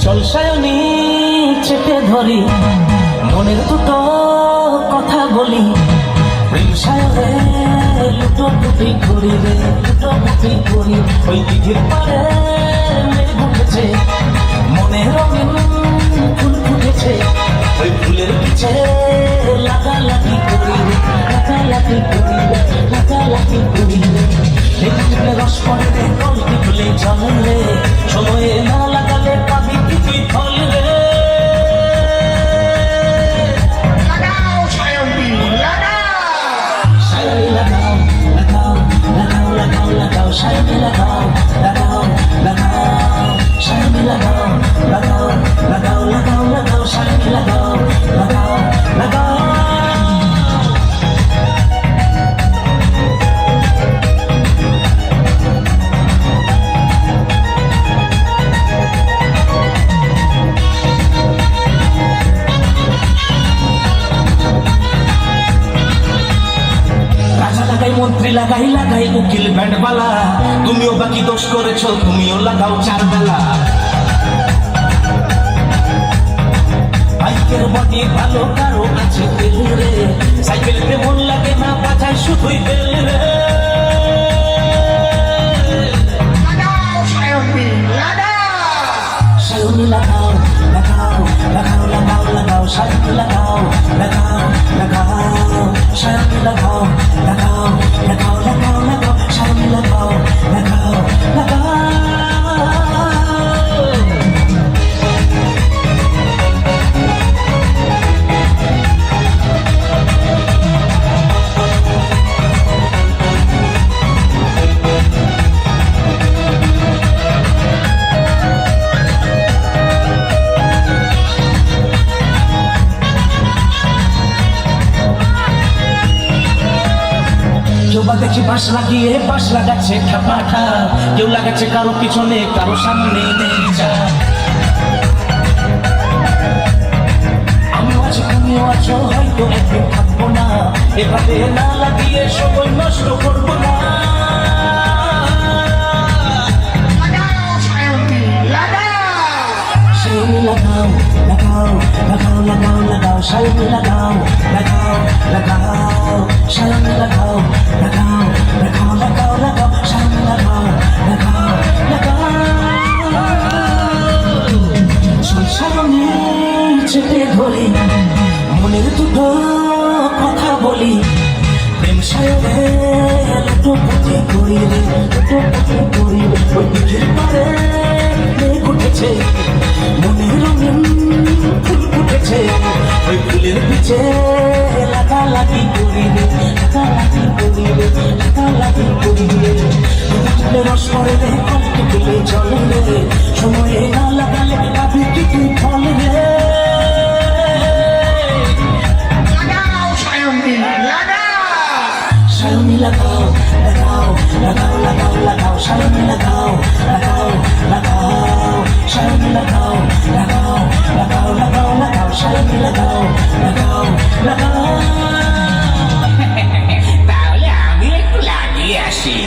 চল সায়নী চেপে ধরি মনের দুটো কথা বলি প্রেম সায়রে লুটোপুটি করি রে লুটোপুটি করি ওই দিঘির পারে মেঘ উঠেছে মনে রঙিন ফুল ফুটেছে ওই ফুলের পিছে লাগালাগি করি রে লাগালাগি করি রে লাগালাগি করি রে ফুলে রস পড়ে রে কলটি ফুলে জল রে সময়ে না লাগালে পাবি তুই ফল রে মন্ত্রী লাগাই লাগাই উকিল ব্যান্ডবালা তুমিও বাকি দোষ করেছো তুমিও লাগাও চার বেলা বাইকের বডি ভালো কারো আছে তেল রে সাইকেলতে মন লাগে না বাজায় শুধুই বেল রে সায়নী লাগাও লাগাও লাগাও লাগাও লাগাও সায়নী লাগাও লাগাও লাগাও সায়নী লাগাও লাগাও লাগাও লাগাও লাগাও সায়নী লাগাও লাগাও লাগাও দেখি বাঁশ লাগিয়ে বাঁশ লাগাচ্ছে ঠাপাঠা কেউ লাগাচ্ছে কারো পিছনে কারো সামনে আমিও আছি তুমিও আছো হয়তো একদিন থাকবো না এভাবে না লাগিয়ে সময় নষ্ট করবো না সায়নী লাগাও লাগাও লাগাও লাগাও লাগাও সায়নী লাগাও লাগাও লাগাও সায়নী লাগাও লাগাও লাগাও লাগাও লাগাও সায়নী লাগাও লাগাও লাগাও সায়নী চেপে ধরি মনের দুটো কথা বলি প্রেম সায়রে লুটোপুটি করি রে লুটোপুটি করি রে ওই দিঘির পারে মেঘ উঠেছে মনে রঙিন ফুল ফুটেছে ওই ফুলের পিছে লাগালাগি করি রে লাগালাগি করি রে লাগালাগি করি রে ফুলে রস পড়ে রে কলকে ফুলে জল রে সময়ে না লাগালে পাবি তুই ফল রে সায়নী লাগাও লাগাও লাগাও লাগাও লাগাও সায়নী লাগাও লাগাও লাগাও সায়নী লাগাও লাগাও লাগাও লাগাও লাগাও সায়নী লাগাও লাগাও লাগাও তাহলে আমি একটু লাগিয়ে আসি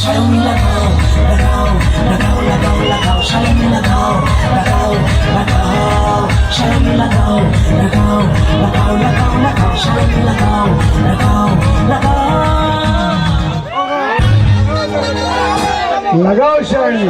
সায়নী লাগাও লাগাও লাগাও লাগাও লাগাও সায়নী লাগাও লাগাও লাগাও সায়নী লাগাও লাগাও লাগাও লাগাও লাগাও সায়নী লাগাও লাগাও লাগাও লাগাও সায়নী।